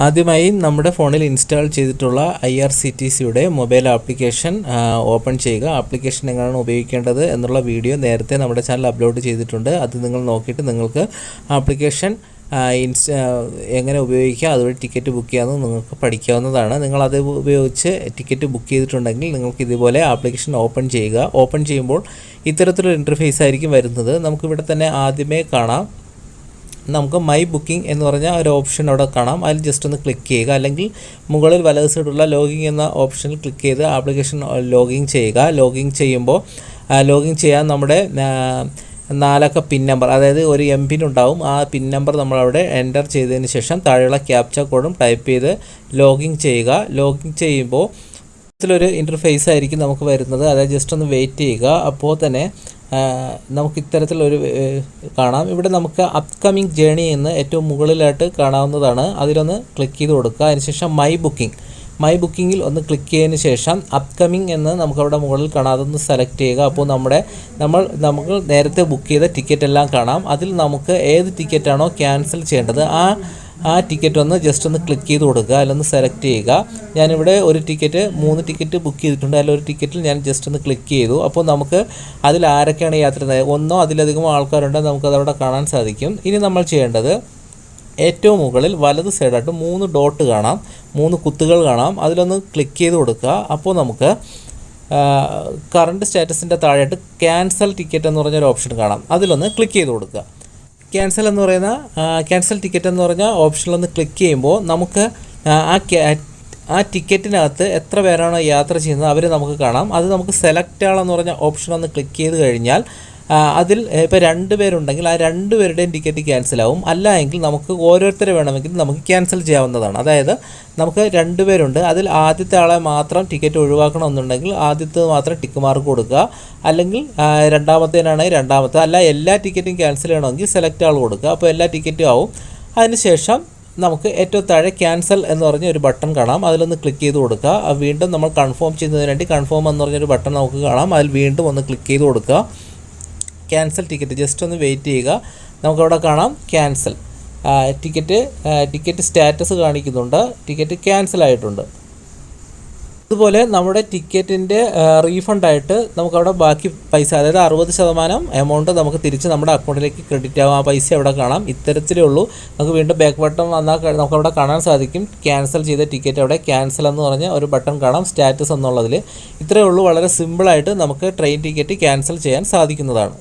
ആദ്യമായി നമ്മുടെ ഫോണിൽ ഇൻസ്റ്റാൾ ചെയ്തിട്ടുള്ള IRCTCയുടെ മൊബൈൽ ആപ്ലിക്കേഷൻ ഓപ്പൺ ചെയ്യുക. ആപ്ലിക്കേഷൻ എങ്ങനെയാണ് ഉപയോഗിക്കേണ്ടത് എന്നുള്ള വീഡിയോ നേരത്തെ നമ്മുടെ ചാനൽ അപ്ലോഡ് ചെയ്തിട്ടുണ്ട്. അത് നിങ്ങൾ നോക്കിയിട്ട് നിങ്ങൾക്ക് ആപ്ലിക്കേഷൻ എങ്ങനെ ഉപയോഗിക്കുക, അതുവഴി ടിക്കറ്റ് ബുക്ക് ചെയ്യാമെന്ന് നിങ്ങൾക്ക് പഠിക്കാവുന്നതാണ്. നിങ്ങളത് ഉപയോഗിച്ച് ടിക്കറ്റ് ബുക്ക് ചെയ്തിട്ടുണ്ടെങ്കിൽ നിങ്ങൾക്ക് ഇതുപോലെ ആപ്ലിക്കേഷൻ ഓപ്പൺ ചെയ്യുക. ഓപ്പൺ ചെയ്യുമ്പോൾ ഇത്തരത്തിലൊരു ഇൻ്റർഫേസ് ആയിരിക്കും വരുന്നത്. നമുക്കിവിടെ തന്നെ ആദ്യമേ കാണാം, നമുക്ക് മൈ ബുക്കിംഗ് എന്ന് പറഞ്ഞ ഒരു ഓപ്ഷൻ അവിടെ കാണാം. അതിൽ ജസ്റ്റ് ഒന്ന് ക്ലിക്ക് ചെയ്യുക, അല്ലെങ്കിൽ മുകളിൽ വലത് സൈഡുള്ള ലോഗിൻ എന്ന ഓപ്ഷനിൽ ക്ലിക്ക് ചെയ്ത് ആപ്ലിക്കേഷൻ ലോഗിൻ ചെയ്യുക. ലോഗിൻ ചെയ്യുമ്പോൾ ലോഗിൻ ചെയ്യാൻ നമ്മുടെ 4 അക്ക പിൻ നമ്പർ, അതായത് ഒരു MPIN ഉണ്ടാവും. ആ പിൻ നമ്പർ നമ്മളവിടെ എൻ്റർ ചെയ്തതിന് ശേഷം താഴെയുള്ള ക്യാപ്ച കോഡും ടൈപ്പ് ചെയ്ത് ലോഗിൻ ചെയ്യുക. ലോഗിൻ ചെയ്യുമ്പോൾ ഇതിലൊരു ഇൻ്റർഫേസ് ആയിരിക്കും നമുക്ക് വരുന്നത്. അതായത് ജസ്റ്റ് ഒന്ന് വെയിറ്റ് ചെയ്യുക. അപ്പോൾ തന്നെ നമുക്ക് ഇത്തരത്തിലൊരു കാണാം. ഇവിടെ നമുക്ക് അപ്കമിങ് ജേണി എന്ന് ഏറ്റവും മുകളിലായിട്ട് കാണാവുന്നതാണ്. അതിലൊന്ന് ക്ലിക്ക് ചെയ്ത് കൊടുക്കുക. അതിനുശേഷം മൈ ബുക്കിങ്ങിൽ ഒന്ന് ക്ലിക്ക് ചെയ്തതിന് ശേഷം അപ്കമിങ് എന്ന് നമുക്കവിടെ മുകളിൽ കാണാം. അതൊന്ന് സെലക്ട് ചെയ്യുക. അപ്പോൾ നമുക്ക് നേരത്തെ ബുക്ക് ചെയ്ത ടിക്കറ്റ് എല്ലാം കാണാം. അതിൽ നമുക്ക് ഏത് ടിക്കറ്റാണോ ക്യാൻസൽ ചെയ്യേണ്ടത് ആ ടിക്കറ്റ് ഒന്ന് ജസ്റ്റ് ഒന്ന് ക്ലിക്ക് ചെയ്ത് കൊടുക്കുക. അതിലൊന്ന് സെലക്ട് ചെയ്യുക. ഞാനിവിടെ 3 ടിക്കറ്റ് ബുക്ക് ചെയ്തിട്ടുണ്ട്. അതിലൊരു ടിക്കറ്റിൽ ഞാൻ ജസ്റ്റ് ഒന്ന് ക്ലിക്ക് ചെയ്തു. അപ്പോൾ നമുക്ക് അതിൽ ആരൊക്കെയാണ് യാത്ര ചെയ്യുന്നത്, ഒന്നോ അതിലധികം ആൾക്കാരുണ്ടെങ്കിൽ നമുക്കതവിടെ കാണാൻ സാധിക്കും. ഇനി നമ്മൾ ചെയ്യേണ്ടത്, ഏറ്റവും മുകളിൽ വലത് സൈഡായിട്ട് 3 ഡോട്ട് കാണാം, 3 കുത്തുകൾ കാണാം. അതിലൊന്ന് ക്ലിക്ക് ചെയ്ത് കൊടുക്കുക. അപ്പോൾ നമുക്ക് കറണ്ട് സ്റ്റാറ്റസിൻ്റെ താഴെയായിട്ട് ക്യാൻസൽ ടിക്കറ്റ് എന്ന് പറഞ്ഞൊരു ഓപ്ഷൻ കാണാം. അതിലൊന്ന് ക്ലിക്ക് ചെയ്ത് കൊടുക്കുക. ക്യാൻസൽ ടിക്കറ്റ് എന്ന് പറഞ്ഞ ഓപ്ഷനിലൊന്ന് ക്ലിക്ക് ചെയ്യുമ്പോൾ നമുക്ക് ആ ടിക്കറ്റിനകത്ത് എത്ര പേരാണോ യാത്ര ചെയ്യുന്നത് അവർ നമുക്ക് കാണാം. അത് നമുക്ക് സെലക്ട് ആളെന്ന് പറഞ്ഞ ഓപ്ഷനൊന്ന് ക്ലിക്ക് ചെയ്ത് കഴിഞ്ഞാൽ അതിൽ ഇപ്പോൾ 2 പേരുണ്ടെങ്കിൽ ആ 2 പേരുടെയും ടിക്കറ്റ് ക്യാൻസലാവും. അല്ല എങ്കിൽ നമുക്ക് ഓരോരുത്തരെ വേണമെങ്കിൽ നമുക്ക് ക്യാൻസൽ ചെയ്യാവുന്നതാണ്. അതായത് നമുക്ക് 2 പേരുണ്ട്, അതിൽ ആദ്യത്തെ ആളെ മാത്രം ടിക്കറ്റ് ഒഴിവാക്കണമെന്നുണ്ടെങ്കിൽ ആദ്യത്തെ മാത്രം ടിക്ക് മാർക്ക് കൊടുക്കുക. അല്ലെങ്കിൽ രണ്ടാമത്തേനാണെങ്കിൽ രണ്ടാമത്തെ, അല്ല എല്ലാ ടിക്കറ്റും ക്യാൻസൽ ചെയ്യണമെങ്കിൽ സെലക്ട് ആൾ കൊടുക്കുക. അപ്പോൾ എല്ലാ ടിക്കറ്റും ആവും. അതിനുശേഷം നമുക്ക് ഏറ്റവും താഴെ ക്യാൻസൽ എന്ന് പറഞ്ഞ ഒരു ബട്ടൺ കാണാം. അതിലൊന്ന് ക്ലിക്ക് ചെയ്ത് കൊടുക്കുക. വീണ്ടും നമ്മൾ കൺഫേം ചെയ്യുന്നതിന് വേണ്ടി കൺഫേം എന്ന് പറഞ്ഞൊരു ബട്ടൺ നമുക്ക് കാണാം. അതിൽ വീണ്ടും ഒന്ന് ക്ലിക്ക് ചെയ്ത് കൊടുക്കുക. ക്യാൻസൽ ടിക്കറ്റ് ജസ്റ്റ് ഒന്ന് വെയിറ്റ് ചെയ്യുക. നമുക്കവിടെ കാണാം ക്യാൻസൽ ടിക്കറ്റ് സ്റ്റാറ്റസ് കാണിക്കുന്നുണ്ട്. ടിക്കറ്റ് ക്യാൻസൽ ആയിട്ടുണ്ട്. അതുപോലെ നമ്മുടെ ടിക്കറ്റിൻ്റെ റീഫണ്ടായിട്ട് നമുക്കവിടെ ബാക്കി പൈസ, അതായത് 60% എമൗണ്ട് നമുക്ക് തിരിച്ച് നമ്മുടെ അക്കൗണ്ടിലേക്ക് ക്രെഡിറ്റ് ആകും. ആ പൈസ അവിടെ കാണാം. ഇത്തരത്തിലേ ഉള്ളൂ. നമുക്ക് വീണ്ടും ബാക്ക് ബട്ടൺ വന്നാൽ നമുക്കവിടെ കാണാൻ സാധിക്കും ക്യാൻസൽ ചെയ്ത ടിക്കറ്റ്. അവിടെ ക്യാൻസൽ എന്ന് പറഞ്ഞ ഒരു ബട്ടൺ കാണാം, സ്റ്റാറ്റസ് എന്നുള്ളതിൽ. ഇത്രയേ ഉള്ളൂ. വളരെ സിമ്പിളായിട്ട് നമുക്ക് ട്രെയിൻ ടിക്കറ്റ് ക്യാൻസൽ ചെയ്യാൻ സാധിക്കുന്നതാണ്.